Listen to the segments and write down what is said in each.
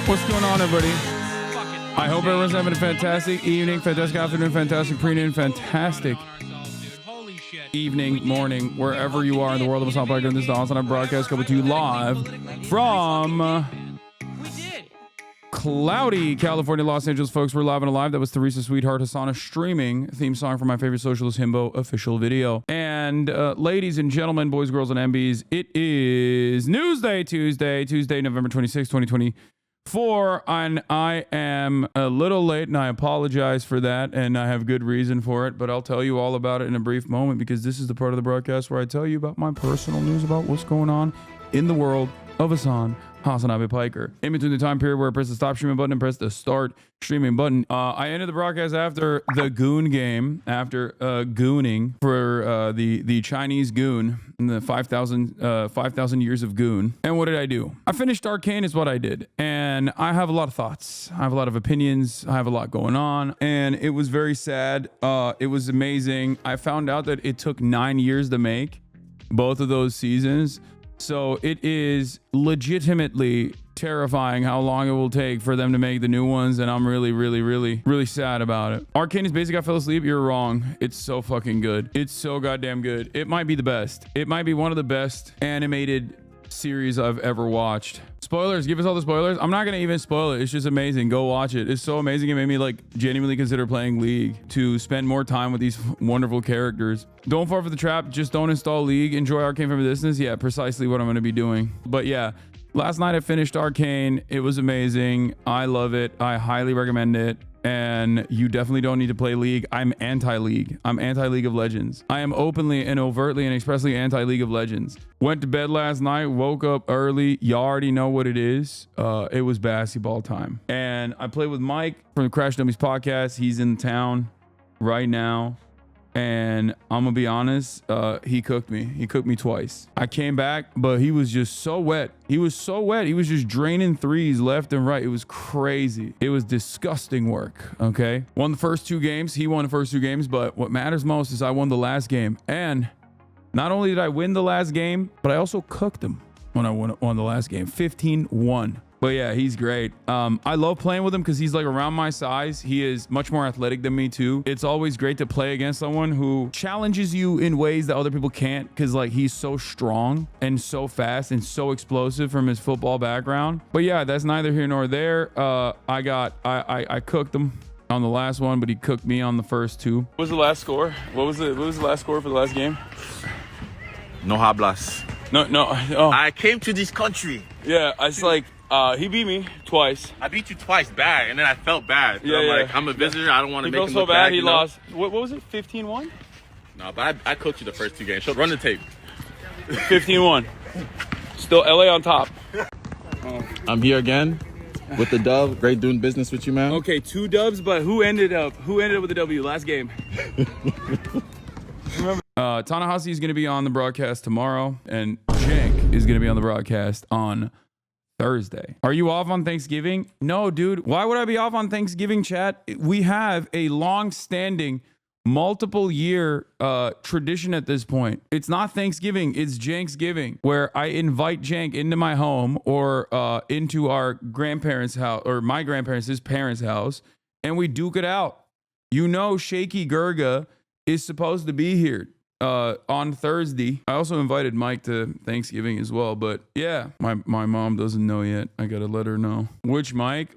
What's going on, everybody? I hope everyone's having a fantastic evening, fantastic afternoon, fantastic pre-noon, fantastic evening, morning, wherever you are in the world of Hassan Biker. This is the HASANABI broadcast coming to you live from cloudy California, Los Angeles, folks. We're live and alive. That was Teresa's Sweetheart Hasana streaming theme song for my favorite socialist himbo official video. And ladies and gentlemen, boys, girls, and MBs, it is Newsday, Tuesday, November 26, 2024. And I am a little late, and I apologize for that, and I have good reason for it, but I'll tell you all about it in a brief moment, because this is the part of the broadcast where I tell you about my personal news about what's going on in the world of Hassan Hasanabi Piker. In between the time period where I press the stop streaming button and press the start streaming button, I ended the broadcast after the goon game, after gooning for the Chinese goon in the 5,000 years of goon. And what did I do? I finished Arcane is what I did. And I have a lot of thoughts. I have a lot of opinions. I have a lot going on. And it was very sad. It was amazing. I found out that it took 9 years to make both of those seasons. So it is legitimately terrifying how long it will take for them to make the new ones, and I'm really sad about it. Arcane is basically I fell asleep. You're wrong. It's so fucking good. It's so goddamn good. It might be the best. It might be one of the best animated series I've ever watched. Spoilers, give us all the spoilers. I'm not gonna even spoil it. It's just amazing. Go watch it. It's so amazing. It made me like genuinely consider playing League to spend more time with these wonderful characters. Don't fall for the trap. Just don't install League. Enjoy Arcane from a distance. Yeah, precisely what I'm gonna be doing. But yeah, last night I finished Arcane. It was amazing. I love it. I highly recommend it. And you definitely don't need to play League. I'm anti-League. I'm anti-League of Legends. I am openly and overtly and expressly anti-League of Legends. Went to bed last night, woke up early. Y'all already know what it is. It was basketball time. And I played with Mike from the Crash Dummies podcast. He's in town right now. And I'm gonna be honest, he cooked me. He cooked me twice. I came back, but he was just so wet. He was so wet. He was just draining threes left and right. It was crazy. It was disgusting work, okay? Won the first two games. He won the first two games, but what matters most is I won the last game. And not only did I win the last game, but I also cooked him when I won the last game. 15-1. But yeah, he's great. I love playing with him because he's like around my size. He is much more athletic than me too. It's always great to play against someone who challenges you in ways that other people can't, because like he's so strong and so fast and so explosive from his football background. But yeah, that's neither here nor there. I cooked him on the last one, but he cooked me on the first two. What was the last score? What was the last score for the last game? No hablas. No. Oh. I came to this country. Yeah, it's like he beat me twice. I beat you twice bad, and then I felt bad. So I'm like, I'm a visitor. I don't want to make him so look bad. bad. He lost. What was it? 15-1? No, but I coached you the first two games. So run the tape. 15-1. Still LA on top. I'm here again with the dub. Great doing business with you, man. Okay, 2 dubs, but who ended up with the W last game? Remember, Ta-Nehisi is going to be on the broadcast tomorrow, and Jank is going to be on the broadcast on Thursday. Are you off on Thanksgiving? No, dude. Why would I be off on Thanksgiving, chat? We have a long-standing, multiple-year tradition at this point. It's not Thanksgiving. It's Janksgiving, where I invite Jank into my home or into our grandparents' house, or my grandparents' his parents' house, and we duke it out. You know, Shaky Gurga is supposed to be here on Thursday. I also invited Mike to Thanksgiving as well, but yeah, my mom doesn't know yet. I gotta let her know. Which Mike?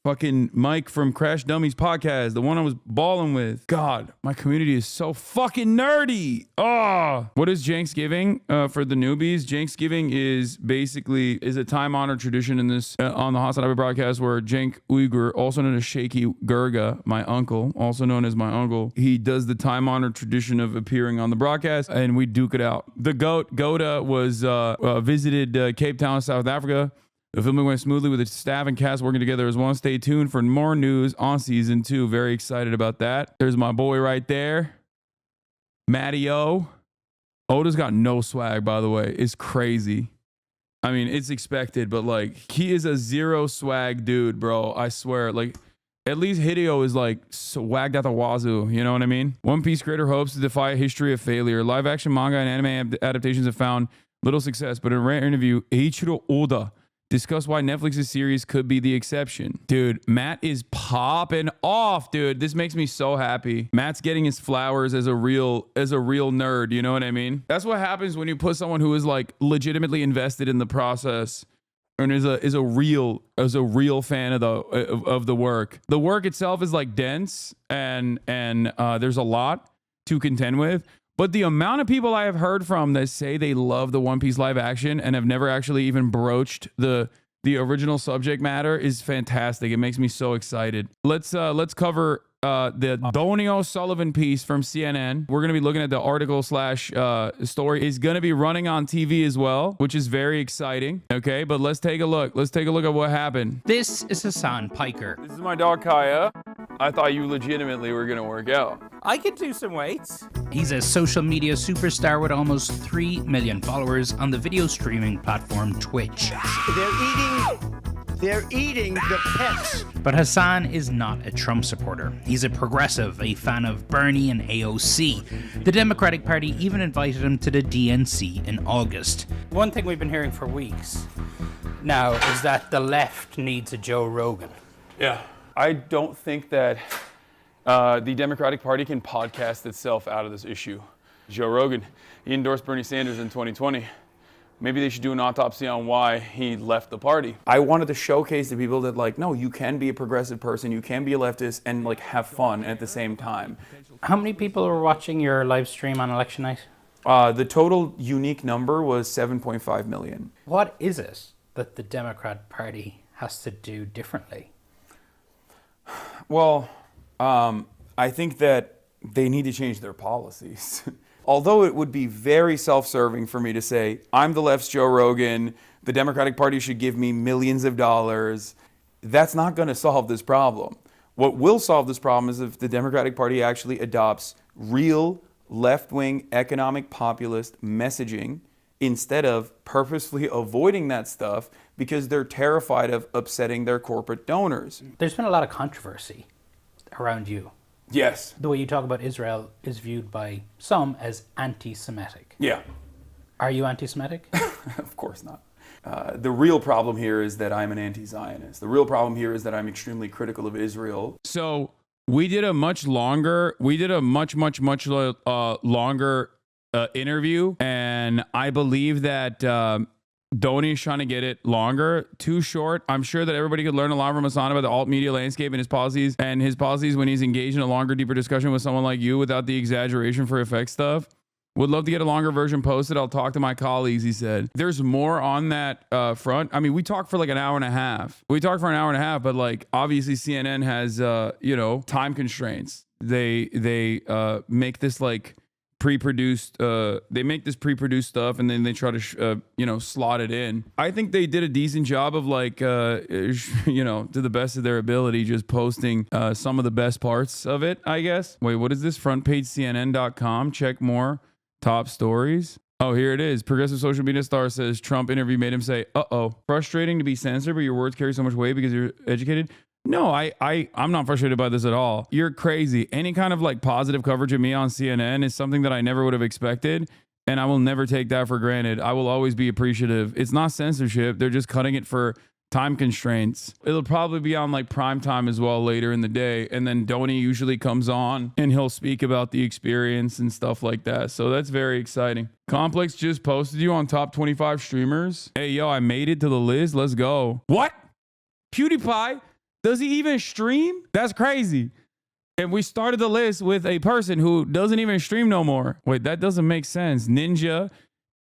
Fucking Mike from Crash Dummies podcast, the one I was balling with. God, my community is so fucking nerdy. Oh, what is Janksgiving for the newbies? Janksgiving is basically a time-honored tradition in this on the HASANABI broadcast, where Jank Uyghur, also known as Shaky Gurga, my uncle, also known as my uncle, he does the time-honored tradition of appearing on the broadcast, and we duke it out. The goat Goda was visited Cape Town, South Africa. The filming went smoothly with the staff and cast working together as one. Stay tuned for more news on season 2. Very excited about that. There's my boy right there, Matty O. Oda's got no swag, by the way. It's crazy. I mean, it's expected, but like, he is a zero swag dude, bro. I swear. Like, at least Hideo is like swagged at the wazoo. You know what I mean? One Piece creator hopes to defy a history of failure. Live action manga and anime adaptations have found little success, but in a rare interview, Eiichiro Oda Discuss why Netflix's series could be the exception. Dude, Matt is popping off, dude. This makes me so happy. Matt's getting his flowers as a real nerd. You know what I mean? That's what happens when you put someone who is like legitimately invested in the process and is a real fan of the work. The work itself is like dense and there's a lot to contend with. But the amount of people I have heard from that say they love the One Piece live action and have never actually even broached the original subject matter is fantastic. It makes me so excited. Let's cover the Donny O'Sullivan piece from CNN. We're going to be looking at the article / story. Is going to be running on TV as well, which is very exciting. Okay, but let's take a look. Let's take a look at what happened. This is Hassan Piker. This is my dog Kaya. I thought you legitimately were going to work out. I could do some weights. He's a social media superstar with almost 3 million followers on the video streaming platform Twitch. They're eating the pets. But Hassan is not a Trump supporter. He's a progressive, a fan of Bernie and AOC. The Democratic Party even invited him to the DNC in August. One thing we've been hearing for weeks now is that the left needs a Joe Rogan. Yeah. I don't think that the Democratic Party can podcast itself out of this issue. Joe Rogan, he endorsed Bernie Sanders in 2020. Maybe they should do an autopsy on why he left the party. I wanted to showcase to people that, like, no, you can be a progressive person, you can be a leftist, and, like, have fun at the same time. How many people were watching your live stream on election night? The total unique number was 7.5 million. What is it that the Democrat Party has to do differently? Well, I think that they need to change their policies. Although it would be very self-serving for me to say, I'm the left's Joe Rogan, the Democratic Party should give me millions of dollars, that's not going to solve this problem. What will solve this problem is if the Democratic Party actually adopts real left-wing economic populist messaging instead of purposefully avoiding that stuff because they're terrified of upsetting their corporate donors. There's been a lot of controversy around you. Yes. The way you talk about Israel is viewed by some as anti-Semitic. Yeah. Are you anti-Semitic? Of course not. The real problem here is that I'm an anti-Zionist. The real problem here is that I'm extremely critical of Israel. So we did a much longer interview, and I believe that Donny is trying to get it longer, too short. I'm sure that everybody could learn a lot from Hassan about the alt media landscape and his policies when he's engaged in a longer, deeper discussion with someone like you without the exaggeration for effect stuff. Would love to get a longer version posted. I'll talk to my colleagues, he said. There's more on that front. I mean, we talked for like an hour and a half. But like obviously CNN has, time constraints. They make this like pre-produced stuff and then they try to slot it in. I think they did a decent job of like to the best of their ability just posting some of the best parts of it, I guess. Wait, what is this? Front page CNN.com. Check more top stories. Oh, here it is. Progressive social media star says Trump interview made him say, uh-oh. Frustrating to be censored, but your words carry so much weight because you're educated. No, I'm not frustrated by this at all. You're crazy. Any kind of like positive coverage of me on CNN is something that I never would have expected, and I will never take that for granted. I will always be appreciative. It's not censorship. They're just cutting it for time constraints. It'll probably be on like prime time as well later in the day, and then Donny usually comes on and he'll speak about the experience and stuff like that. So that's very exciting. Complex just posted you on top 25 streamers. Hey, yo, I made it to the list. Let's go. What? PewDiePie? Does he even stream? That's crazy. And we started the list with a person who doesn't even stream no more. Wait, that doesn't make sense. Ninja.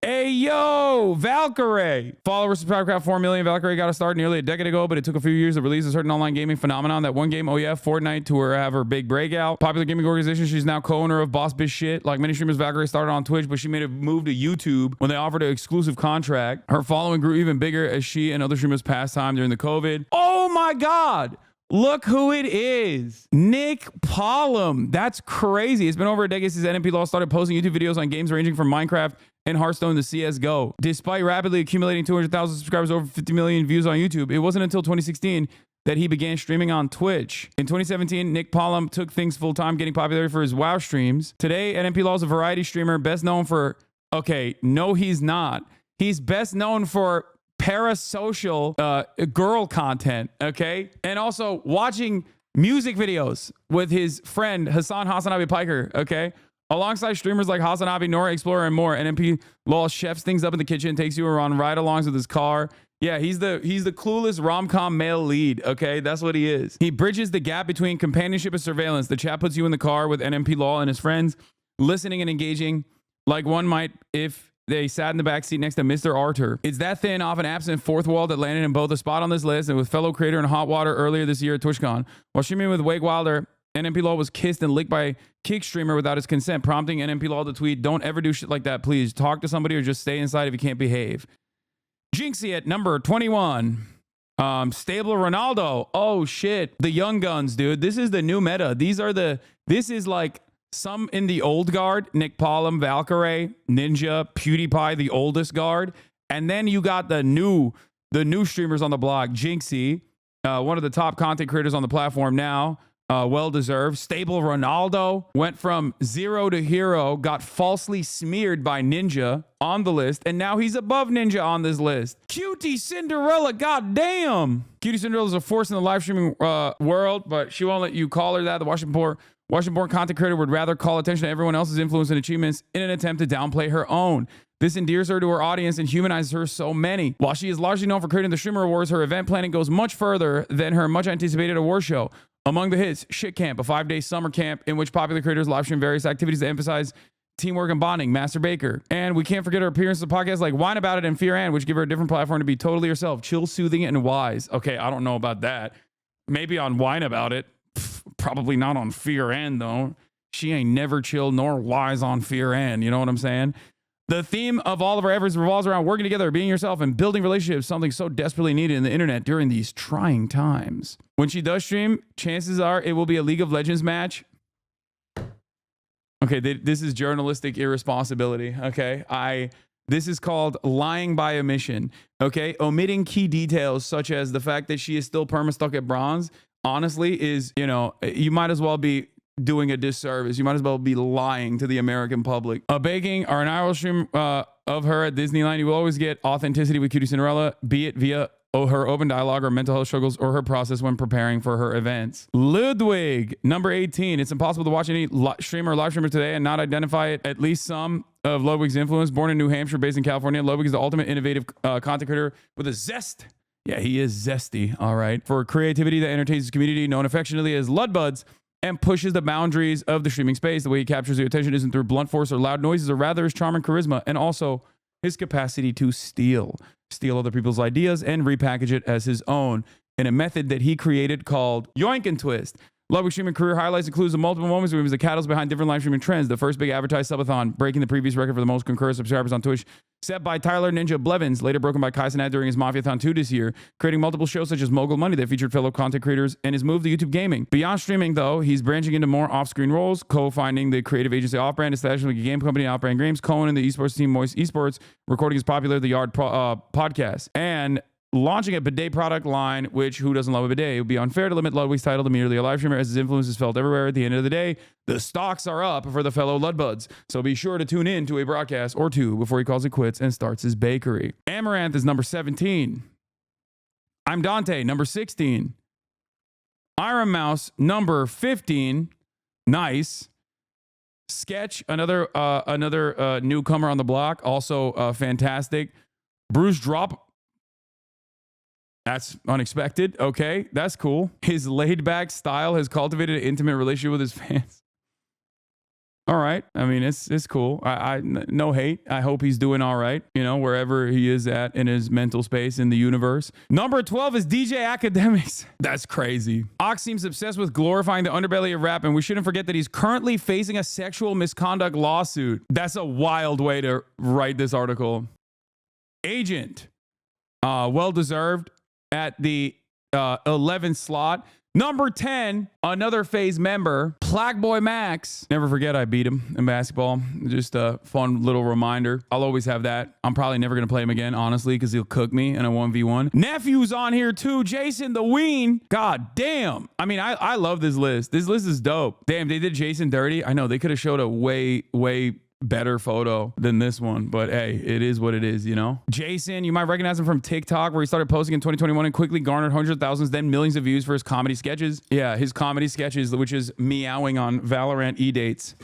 Hey, yo, Valkyrie. Follower subscriber count 4 million. Valkyrie got to start nearly a decade ago, but it took a few years to release a certain online gaming phenomenon. That one game, oh yeah, Fortnite, to have her big breakout. Popular gaming organization. She's now co-owner of Boss Bitch Shit. Like many streamers, Valkyrie started on Twitch, but she made a move to YouTube when they offered an exclusive contract. Her following grew even bigger as she and other streamers passed time during the COVID. Oh my God. Look who it is. Nick Pollum. That's crazy. It's been over a decade since NMP Law started posting YouTube videos on games ranging from Minecraft and Hearthstone to CSGO. Despite rapidly accumulating 200,000 subscribers, over 50 million views on YouTube, it wasn't until 2016 that he began streaming on Twitch. In 2017, Nick Pollum took things full-time, getting popularity for his WoW streams. Today, NMP Law is a variety streamer best known for... Okay, no, he's not. He's best known for parasocial girl content, okay? And also watching music videos with his friend HASANABI Piker, okay? Alongside streamers like HASANABI, Nora Explorer, and more. NMP Law chefs things up in the kitchen, takes you around ride-alongs with his car. Yeah, he's the clueless rom-com male lead, okay? That's what he is. He bridges the gap between companionship and surveillance. The chat puts you in the car with NMP Law and his friends, listening and engaging like one might if they sat in the back seat next to Mr. Arthur. It's that thin, often absent fourth wall that landed in both a spot on this list and with fellow creator in Hot Water earlier this year at TwitchCon. While streaming with Wake Wilder, NMP Law was kissed and licked by Kick Streamer without his consent, prompting NMP Law to tweet, "Don't ever do shit like that, please. Talk to somebody or just stay inside if you can't behave." Jinxie at number 21. Stable Ronaldo. Oh shit. The young guns, dude. This is the new meta. This is like some in the old guard, Nick Paulum, Valkyrie, Ninja, PewDiePie, the oldest guard. And then you got the new streamers on the block. Jinxie, one of the top content creators on the platform now. Well-deserved. Stable Ronaldo went from 0 to hero, got falsely smeared by Ninja on the list, and now he's above Ninja on this list. Cutie Cinderella, goddamn. Cutie Cinderella is a force in the live streaming world, but she won't let you call her that. The Washington-born content creator would rather call attention to everyone else's influence and achievements in an attempt to downplay her own. This endears her to her audience and humanizes her so many. While she is largely known for creating the Streamer Awards, her event planning goes much further than her much-anticipated award show. Among the hits, Shit Camp, a 5-day summer camp in which popular creators live stream various activities that emphasize teamwork and bonding. Master Baker. And we can't forget her appearances on podcasts like Whine About It and Fear and, which give her a different platform to be totally herself. Chill, soothing, and wise. Okay, I don't know about that. Maybe on Whine About It. Probably not on Fear and, though. She ain't never chill nor wise on Fear and. You know what I'm saying? The theme of all of our efforts revolves around working together, being yourself, and building relationships, something so desperately needed in the internet during these trying times. When she does stream, chances are it will be a League of Legends match. Okay, this is journalistic irresponsibility, okay? This is called lying by omission, okay? Omitting key details such as the fact that she is still perma-stuck at bronze, honestly, is, you know, you might as well be doing a disservice. You might as well be lying to the American public. Begging or an IRL stream of her at Disneyland, you will always get authenticity with Cutie Cinderella, be it via her open dialogue or mental health struggles or her process when preparing for her events. Ludwig, number 18. It's impossible to watch any streamer or live streamer today and not identify it, at least some of Ludwig's influence. Born in New Hampshire, based in California, Ludwig is the ultimate innovative content creator with a zest. Yeah, he is zesty, all right, for creativity that entertains his community, known affectionately as Ludbuds, and pushes the boundaries of the streaming space. The way he captures your attention isn't through blunt force or loud noises, or rather his charm and charisma, and also his capacity to steal other people's ideas and repackage it as his own in a method that he created called Yoink and Twist. Ludwig's streaming career highlights includes the multiple moments where he was the catalyst behind different live streaming trends. The first big advertised subathon, breaking the previous record for the most concurrent subscribers on Twitch, set by Tyler Ninja Blevins, later broken by Kai Cenat during his Mafiathon 2 this year, creating multiple shows such as Mogul Money that featured fellow content creators, and his move to YouTube gaming. Beyond streaming, though, he's branching into more off-screen roles, co-finding the creative agency Off-Brand, establishing a game company, Off-Brand Games, co-owning the esports team Moist Esports, recording his popular The Yard podcast, and launching a bidet product line, which who doesn't love a bidet? It would be unfair to limit Ludwig's title to merely a live streamer, as his influence is felt everywhere. At the end of the day, the stocks are up for the fellow Ludbuds. So be sure to tune in to a broadcast or two before he calls it quits and starts his bakery. Amaranth is number 17. I'm Dante, number 16. Iron Mouse, number 15. Nice. Sketch, another newcomer on the block, also fantastic. Bruce Drop. That's unexpected. Okay, that's cool. His laid-back style has cultivated an intimate relationship with his fans. All right. I mean, it's cool. I no hate. I hope he's doing all right, you know, wherever he is at in his mental space in the universe. Number 12 is DJ Academics. That's crazy. Ox seems obsessed with glorifying the underbelly of rap, and we shouldn't forget that he's currently facing a sexual misconduct lawsuit. That's a wild way to write this article. Agent. Well-deserved. At the 11th slot. Number 10, another FaZe member, Plague Max. Never forget I beat him in basketball. Just a fun little reminder. I'll always have that. I'm probably never going to play him again, honestly, because he'll cook me in a 1v1. Nephew's on here too. Jason the Ween. God damn. I mean, I love this list. This list is dope. Damn, they did Jason dirty. I know they could have showed a way better photo than this one, but hey, it is what it is, you know? Jason, you might recognize him from TikTok, where he started posting in 2021 and quickly garnered hundreds of thousands, then millions of views for his comedy sketches. Yeah, his comedy sketches, which is meowing on Valorant E-dates.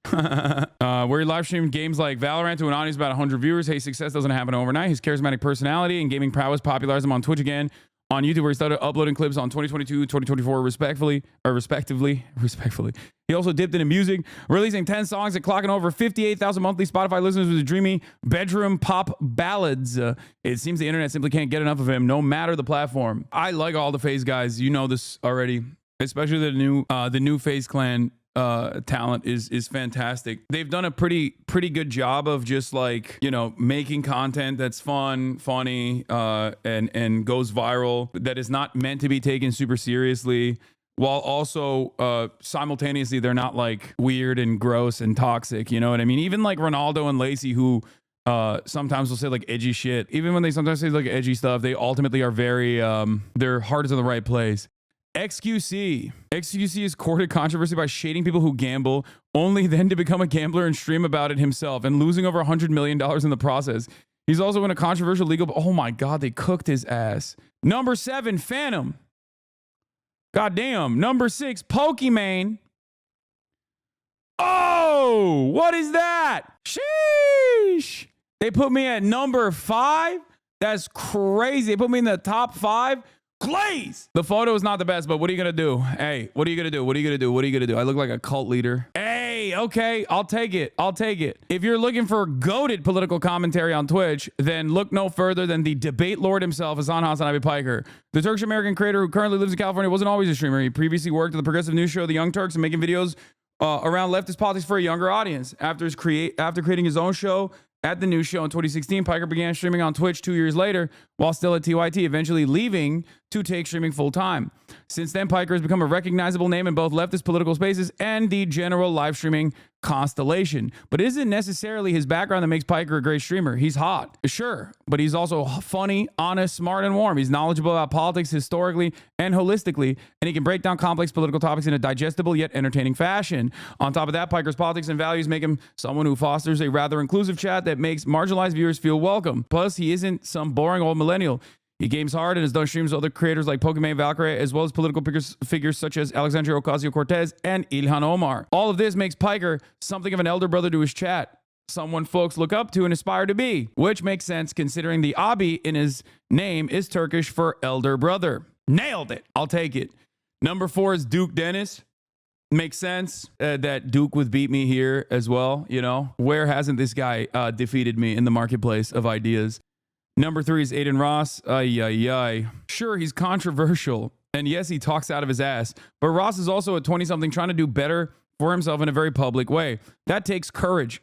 Where he live streamed games like Valorant to an audience of about 100 viewers. Hey, success doesn't happen overnight. His charismatic personality and gaming prowess popularized him on Twitch again. On YouTube, where he started uploading clips on 2022, 2024, respectively. He also dipped into music, releasing 10 songs and clocking over 58,000 monthly Spotify listeners with his dreamy bedroom pop ballads. It seems the internet simply can't get enough of him, no matter the platform. I like all the FaZe guys. You know this already, especially the new FaZe Clan talent is fantastic. They've done a pretty good job of just like, you know, making content that's fun, funny, and goes viral, that is not meant to be taken super seriously, while also simultaneously they're not like weird and gross and toxic, you know what I mean? Even like Ronaldo and Lacey, who sometimes will say like edgy shit, even when they sometimes say like edgy stuff, they ultimately are very their heart is in the right place. XQC has courted controversy by shading people who gamble, only then to become a gambler and stream about it himself, and losing over $100 million in the process. He's also in a controversial legal... Oh my God, they cooked his ass. Number 7, Phantom. Goddamn. Number 6, Pokimane. Oh, what is that? Sheesh. They put me at number 5? That's crazy. They put me in the top 5? Glaze. The photo is not the best, but what are you gonna do? Hey, what are you gonna do? What are you gonna do? What are you gonna do? I look like a cult leader. Hey, okay, I'll take it. I'll take it. If you're looking for goated political commentary on Twitch, then look no further than the debate lord himself, HASANABI Piker. The Turkish-American creator who currently lives in California wasn't always a streamer. He previously worked at the progressive news show The Young Turks and making videos around leftist politics for a younger audience. After creating his own show at the news show in 2016, Piker began streaming on Twitch 2 years later while still at TYT, eventually leaving to take streaming full-time. Since then, Piker has become a recognizable name in both leftist political spaces and the general live streaming constellation. But it isn't necessarily his background that makes Piker a great streamer. He's hot, sure, but he's also funny, honest, smart, and warm. He's knowledgeable about politics historically and holistically, and he can break down complex political topics in a digestible yet entertaining fashion. On top of that, Piker's politics and values make him someone who fosters a rather inclusive chat that makes marginalized viewers feel welcome. Plus, he isn't some boring old millennial. He games hard and has done streams with other creators like Pokimane, Valkyrie, as well as political figures such as Alexandria Ocasio-Cortez and Ilhan Omar. All of this makes Piker something of an elder brother to his chat, someone folks look up to and aspire to be, which makes sense considering the abi in his name is Turkish for elder brother. Nailed it. I'll take it. Number 4 is Duke Dennis. Makes sense that Duke would beat me here as well, you know? Where hasn't this guy defeated me in the marketplace of ideas? Number 3 is Aiden Ross. Sure, he's controversial. And yes, he talks out of his ass. But Ross is also a 20-something trying to do better for himself in a very public way. That takes courage.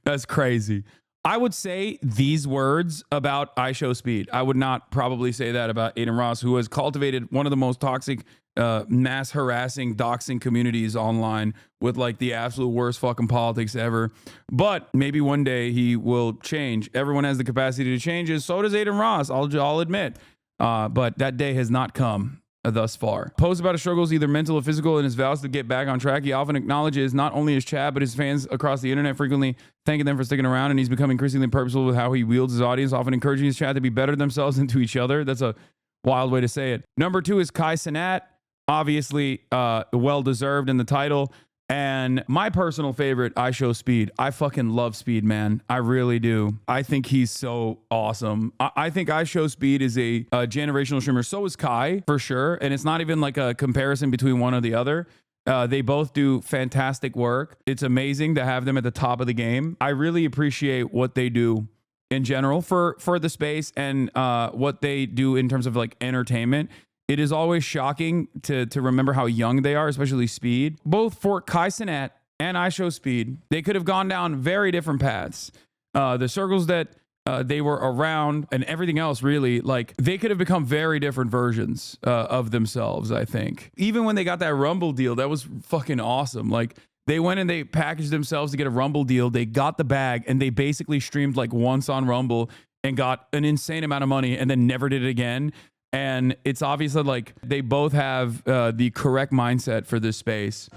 That's crazy. I would say these words about ISHOWSPEED. I would not probably say that about Aiden Ross, who has cultivated one of the most toxic, mass harassing, doxing communities online with like the absolute worst fucking politics ever. But maybe one day he will change. Everyone has the capacity to change. So does Aiden Ross, I'll admit. But that day has not come thus far. Posts about his struggles, either mental or physical, and his vows to get back on track. He often acknowledges not only his chat, but his fans across the internet, frequently thanking them for sticking around, and he's become increasingly purposeful with how he wields his audience, often encouraging his chat to be better themselves and to each other. That's a wild way to say it. Number 2 is Kai Cenat, obviously well-deserved in the title. And my personal favorite, ISHOWSPEED. I fucking love Speed, man. I really do. I think he's so awesome. I think ISHOWSPEED is a generational streamer. So is Kai, for sure. And it's not even like a comparison between one or the other. They both do fantastic work. It's amazing to have them at the top of the game. I really appreciate what they do in general for the space and what they do in terms of like entertainment. It is always shocking to remember how young they are, especially Speed. Both for Kai Cenat and ISHOWSPEED, they could have gone down very different paths. The circles that they were around and everything else, really, like they could have become very different versions of themselves, I think. Even when they got that Rumble deal, that was fucking awesome. Like they went and they packaged themselves to get a Rumble deal. They got the bag and they basically streamed like once on Rumble and got an insane amount of money and then never did it again. And it's obvious that like they both have the correct mindset for this space.